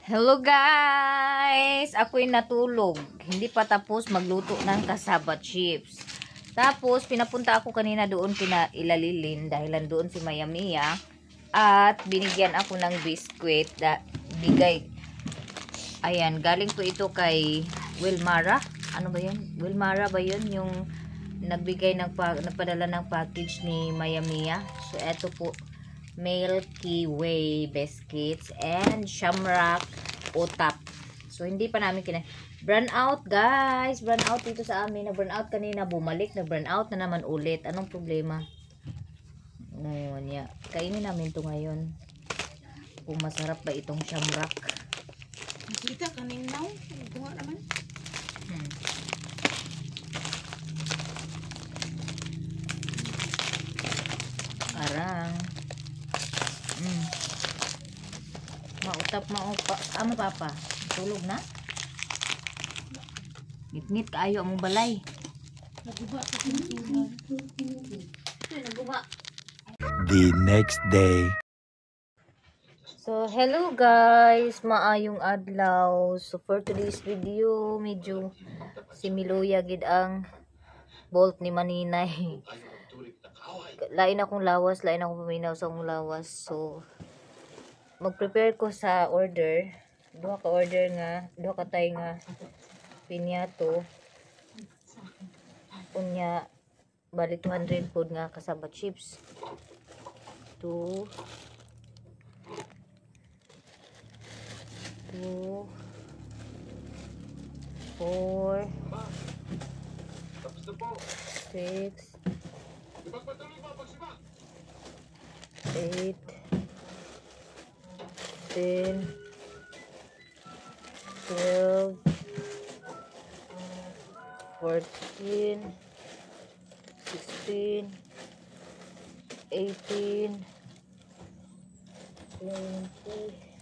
Hello guys! Ako'y natulog. Hindi pa tapos magluto ng cassava chips. Tapos, pinapunta ako kanina doon kina Ilalilin dahil doon si Maya Mia. At binigyan ako ng biskwit. Bigay. Ayan, galing po ito kay Wilmara. Ano ba yun? Wilmara ba yun? Yung nagbigay nagpadala ng package ni Maya Mia. So, eto po. Milky Way biscuits and Shamrock Utap. So hindi pa namin burn out guys, burn out dito sa amin. Na burn out kanina, bumalik, na burn out na naman ulit. Anong problema? Ngayon, kainin namin to ngayon. Kung masarap ba itong Shamrock. Kita kanin now, bunga naman. Arang. Mautap, ano papa? Tulog na? Ngit-ngit kaayo ang balay. Naguba ko pintuan. Naguba. The next day. So, hello guys! Maayong adlaw. So, for today's video, medyo similuya gid ang bolt ni Maninay. Lain akong lawas, lain akong paminaw sa akong lawas. So, mag-prepare ko sa order. Duha ka tay nga pinyato. Unya, bali 200 po nga cassava chips. 2 4 6 8 10 12 14 16 18 20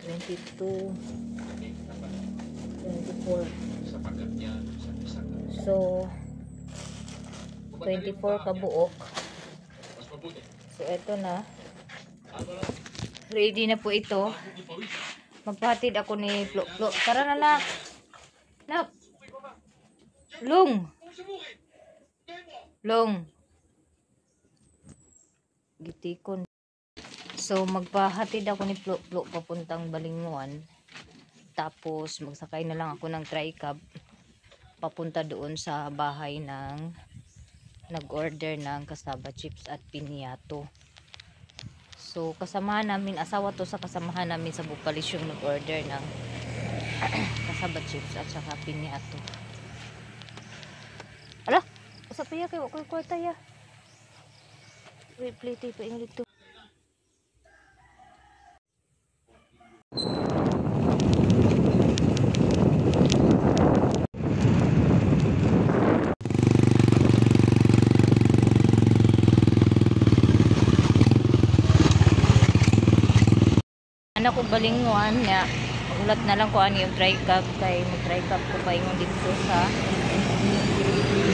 22 24. So 24 kabuok. So eto na. Ready na po ito. Magpahatid ako ni Flo. Tara na nak. Nak. Long. Gitikon. So magpahatid ako ni Flo papuntang Balinguan. Tapos magsakay na lang ako ng tricab papunta doon sa bahay ng nag-order ng cassava chips at pinyato. So kasamahan namin, asawa to sa kasamahan namin sa Bukalis yung nag-order ng cassava chips at saka pinyato. Ala, usap pa ya kayo ko kwarta ya. Wait, plate pa ingon dito. Ako Balinguan nga ulat na lang ko ani yung tricab kay mag-tricab ko pa ingon dito sa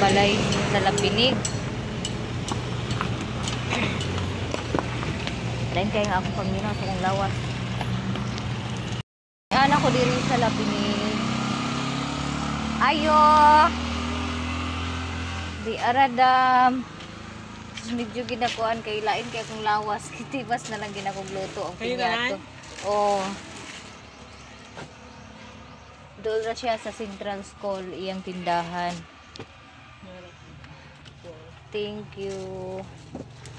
balay sa Lapinig. Lain kay nga ako pangminaw sa kong lawas. Anak ko diri sa Lapinig. Ayo. Di aradam. Medyo ginakuan kay lain kay akong lawas. Kitibas na lang ginakong luto ang pinyato. Oh. Doon na siya sa Central School, iyang tindahan. Thank you.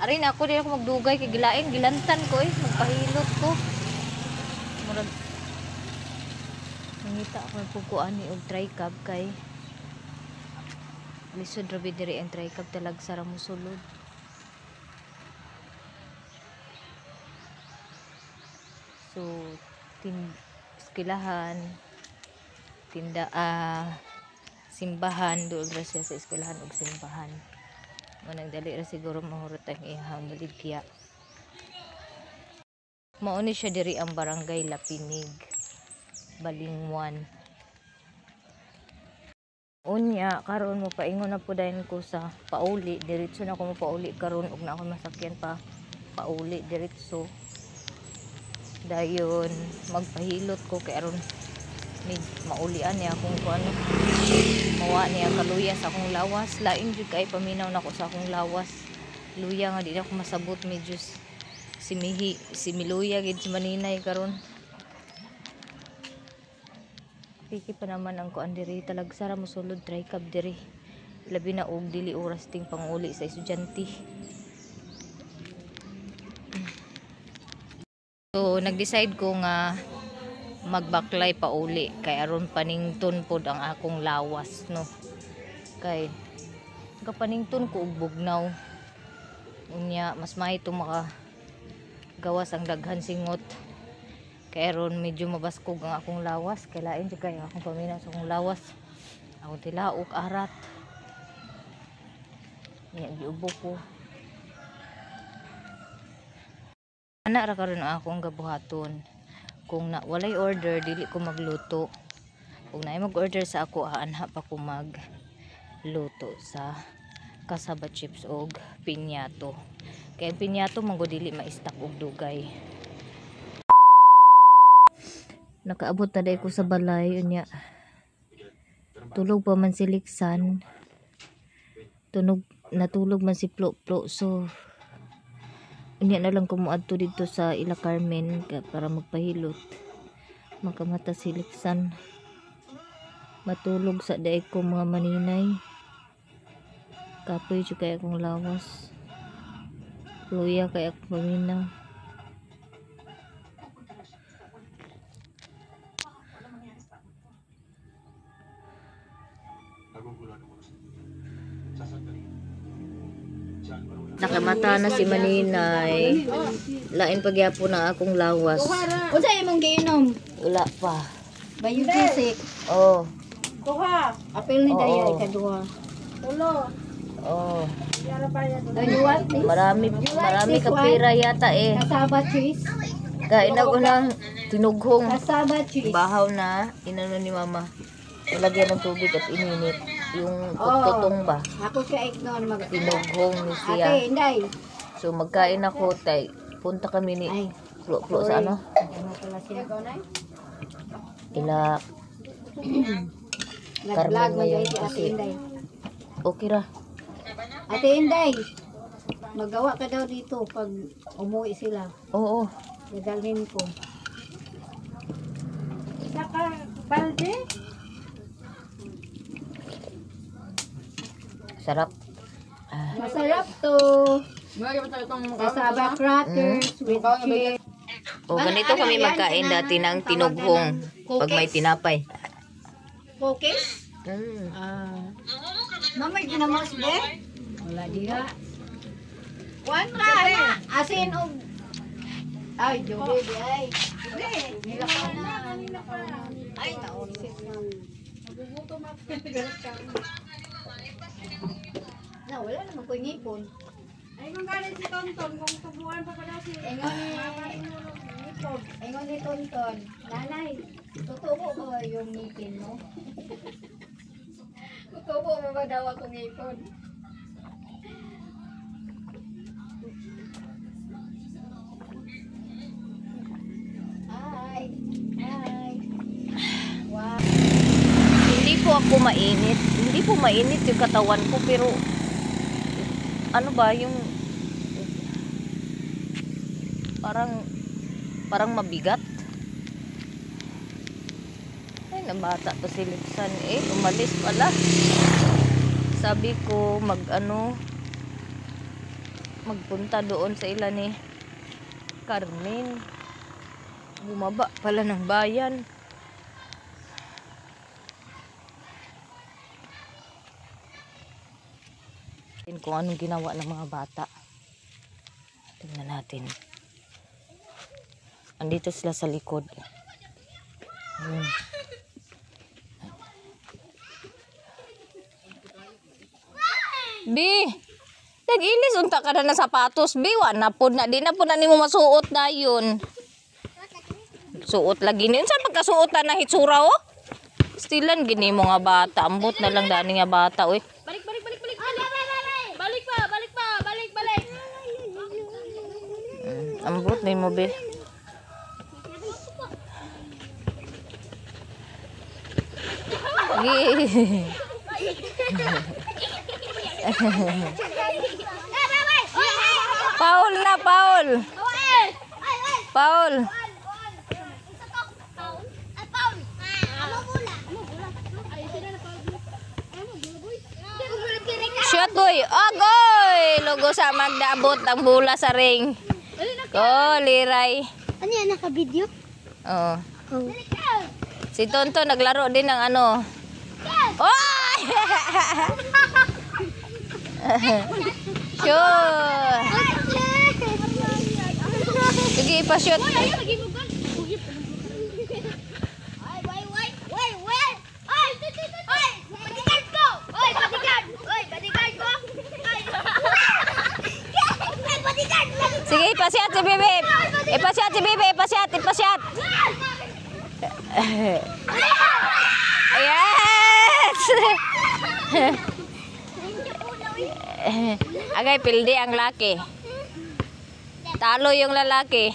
Arin ako din ako magdugay kay gilain, gilantan ko magpahilot ko. Murag nangita ako nagpukuan ni og tricab kay lisod rabi diri ang tricab talag sara mo sulod. So, eskwelahan, simbahan, doon ra siya sa eskwelahan ug simbahan. Nagdali ra siguro mahurot ang ihang baligya. Mauni siya diri ang barangay Lapinig, Balinguan. Unya, karon mo paingon na po dayon ko sa pauli, diretso na ako mo pauli karon ug na ako masakyan pa pauli diretso. Dayon magpahilot ko kay aron maulian niya kung ano mawa niya kaluya sa akong lawas. Lain jud kay paminaw nako sa akong lawas. Luya nga di na ako masabot medyo similuya gid si maninay karon. Piki pa naman ang kuan diri talagsara mo sulod try cab diri. Labi na og dili oras ting panguli sa estudyante. So nag-decide ko nga magbaklay pa uli kay aron panington pod ang akong lawas no. Kay kapanington ko og bugnaw. Unya mas mahito maka gawas ang daghan singot. Kay aron medyo mabaskog ang akong lawas kay lain jud kay akong paminaw sa akong lawas. Ako tilaok arat. Nya giubo ko. Ana ra karon ang akong gabuhaton. Kung na walay order dili ko magluto. Kung naay mag-order sa ako aanha pa ko magluto sa kasaba chips og pinyato. Kay pinyato manggo dili ma-stack og dugay. Nakaabot na day ko sa balay unya. Tulog pa man si Liksan. Natulog man si Plo-Plo so unya na lang kumuadto dito sa Ila Carmen para magpahilot. Makamata si Liksan. Matulog sa daig ko mga maninay. Kapoy jud kay akong lawas. Luya kay akong paminaw. Nakamata na si maninay. Lain pagyapon na akong lawas. Unsa imong giinom? Wala pa. Bayo sisik. Oh. Duha. Apil ni daya Oo. ikaduha. Tulo. Oh. Dayuan. Marami ka pira yata eh. Kasaba cheese. Kain ako ng tinughong. Kasaba cheese. Bahaw na inano ni mama. Ilagyan ng tubig at ininit. Yung tutong ba? Ako ka ignon mag. Tinughong ni siya. Ate, inday. So magkain ako tay. Punta kami ni Ay. Plo-Plo sa ano? Ano pala siya? Ila Nag-vlog Carmen mo ngayon si Ate kasi. Inday. Okay ra. Ate Inday. Magawa ka daw dito pag umuwi sila. Oo. Dadalhin ko. Saka balde? Sarap. Masarap to. Kasaba crackers with cheese. O ganito kami magkain dati ng tinughong pag may tinapay. Cookies? Mamay ginamos be? Wala diha. Kuan ra na. Asin og ay, jobe di ay. Nila ka na. Ay, naunsit ng. Nagugutom ako. Na, wala naman ko ngipon. Ay, kung galing si Tonton, kung tubuan pa pala si... Ingon ni Tonton, nanay, tutubo ba yung ngipin mo? Tutubo mo ba daw akong ngipon? Hi! Hi! Wow! Hindi po ako mainit. Hindi po mainit yung katawan ko pero ano ba yung parang mabigat. Ay, nabata to si Liksan eh. Umalis pala. Sabi ko magpunta doon sa ila ni Carmen. Bumaba pala ng bayan. Kung anong ginawa ng mga bata. Tingnan natin. Andito sila sa likod. Bi, nag-ilis unta ka na ng sapatos. Bi, wala po na. Di na po na nimo masuot na yun. Suot lagi niyo. Saan pagkasuot na hitsura oh? Stilan gini mo nga bata. Ambot na lang dani nga bata. Uy. Balik pa. Ambot na yung mobil. Paul na, Paul. Paul. Shot boy. Agoy! Lugo sa magdaabot ang bula sa ring. Oh, liray. Ano yan, naka-video? Oo. Oh. Si Tonto naglaro din ng ano. Oh! Sure. Sige, pa-shoot. Sige, ipasyat si Bibi. Ipasyat si Bibi, ipasyat. Yes! Agay, pildi ang laki. Talo yung lalaki.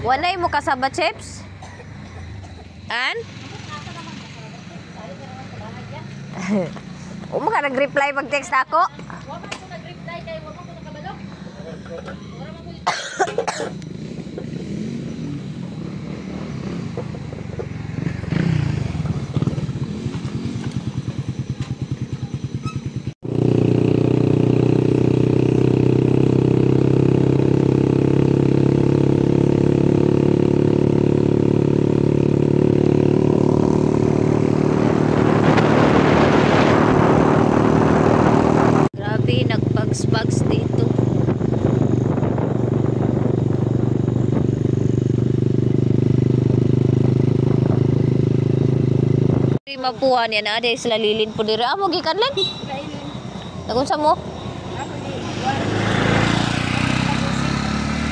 Wanay mo kasaba chips? An? Umo ka nag-reply pag-text ako? Nagbags-bags dito. Mapuhan yan ada sila lilin po diri. Amo gikan lang. Nagunsa mo?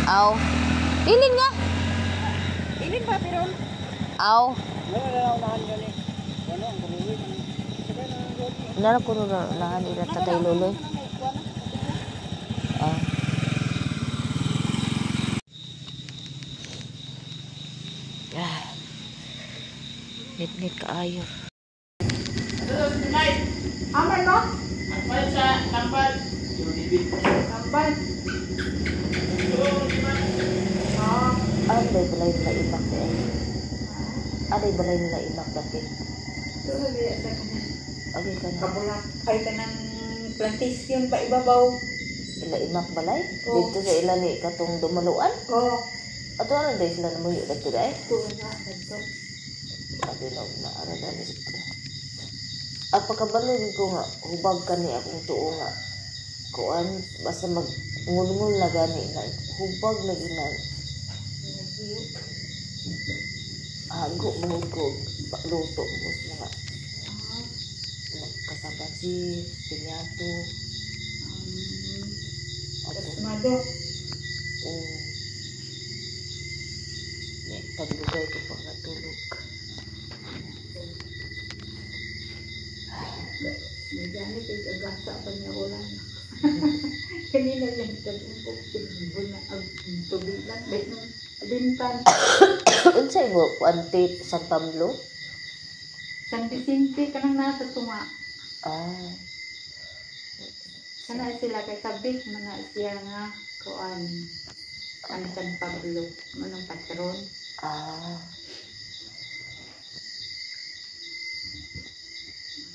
Aw. Lilin nga. Ilin pa pero. Aw. Nara ko na lahan ila tatay loloy. Ah. Nit-nit kaayo. Aman no? Tambal sa tambal. Tambal. Aday balay nila imak eh. Aday balay nila imak dati. Okay ka na. Kabulak. Kahit ng plantation pa ibabaw. Ila imak balay? Oo. Dito sa ila ni katong dumaluan? Oo. Ato ano day sila namuyo dito day? Tuwa na. Dito. Sabi na arada ni. At pagkabalog ko nga, hubag ka ni akong tuo nga. Kuan, basta mag-ngul-ngul na gani na. Hubag na ginan. Hago mo ko, luto mo sa mga kasabat si pinyato. Mado. Paglugay ko pa natulog. May ganit ay agasa pa niya ulan. Kanina lang itagong ko pinibol na ang tubig lang. Ba't nung bintan. Unsay mo, antit sa Pablo? San Vicente ka nang nasa tunga. Ah. Sana sila kay sabik mga siya nga kuan ang San Pablo manong patron. Ah.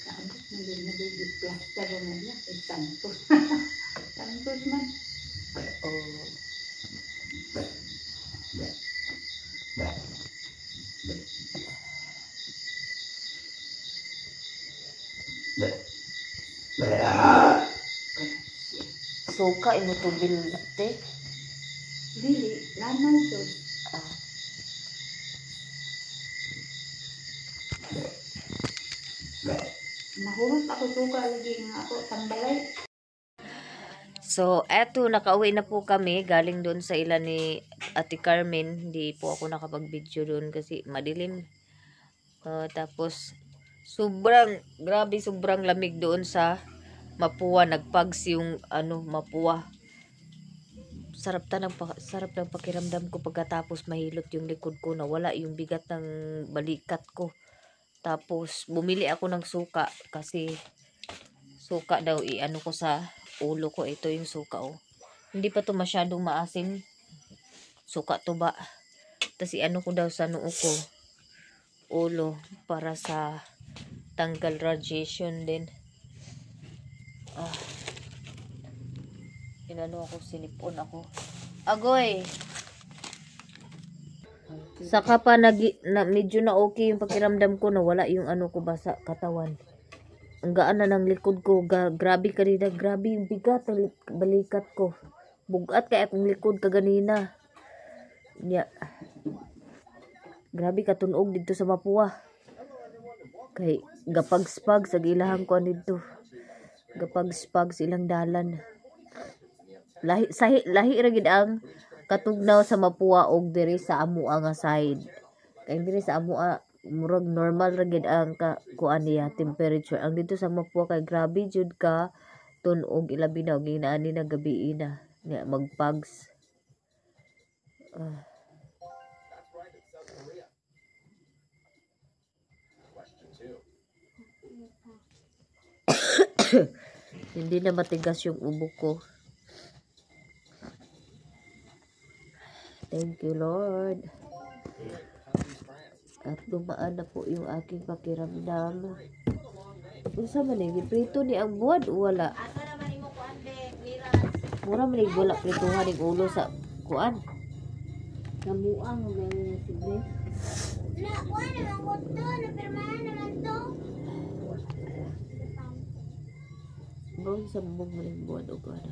Kaabot na din na baby plaster na niya kay Santos. Santos man. Oh. suka imo tubil te. Dili, lanang to. Nahurot ako suka lagi nga ako tambalay. So, eto, nakauwi na po kami. Galing doon sa ilan ni Ate Carmen. Hindi po ako nakapag-video doon kasi madilim. Tapos, grabe, sobrang lamig doon sa Mapua. Nagpags yung, Mapua. Sarap ng pakiramdam ko pagkatapos mahilot yung likod ko. Nawala yung bigat ng balikat ko. Tapos, bumili ako ng suka kasi suka daw ko sa ulo ko. Ito yung suka, oh. Hindi pa to masyadong maasim. Suka to ba? Tapos ko daw sa noo ko. Ulo. Para sa tanggal radiation din. Ako, sinipon ako. Agoy! Saka pa medyo na okay yung pakiramdam ko. Nawala yung ko ba sa katawan. Ang gaan na ng likod ko. Grabe kanina. Grabe yung bigat ng balikat ko. Bugat kaya akong likod kaganina. Yeah. Grabe katunog dito sa Mapua. Kay gapagspag sa gilahan ko dito. Gapagspag sa ilang dalan. Lahi ra gid ang katugnaw sa Mapua og diri sa amua nga side. Kay diri sa amua murag normal ra gid ang kuan niya temperature. Ang dito sa Mapua kay grabe jud ka tunog ilabi na og inaani na gabi na nya magpags. Hindi na matigas yung ubo ko. Thank you, Lord. At dumaan na po yung aking pakiramdam. Unsa man ni prito ni ang buwan o wala? Mura man ni wala prituhan ng ulo sa kuan. Kamuang may sige. Na, kuha naman ko to. Napirmahan naman to. Bawang sa bubog mo ng buwan o kuan.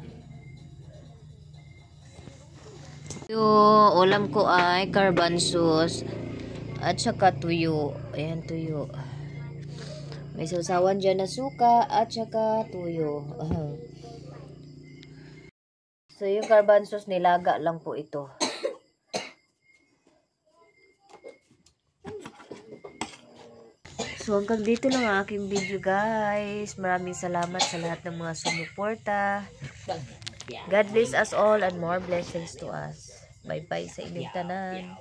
Yung ulam ko ay garbanzos at saka tuyo. Ayan, tuyo. May sausawan dyan na suka at saka tuyo. So, yung garbanzos nilaga lang po ito. So, hanggang dito lang ang aking video, guys. Maraming salamat sa lahat ng mga sumuporta. God bless us all and more blessings to us. Bye-bye sa inyong tanan.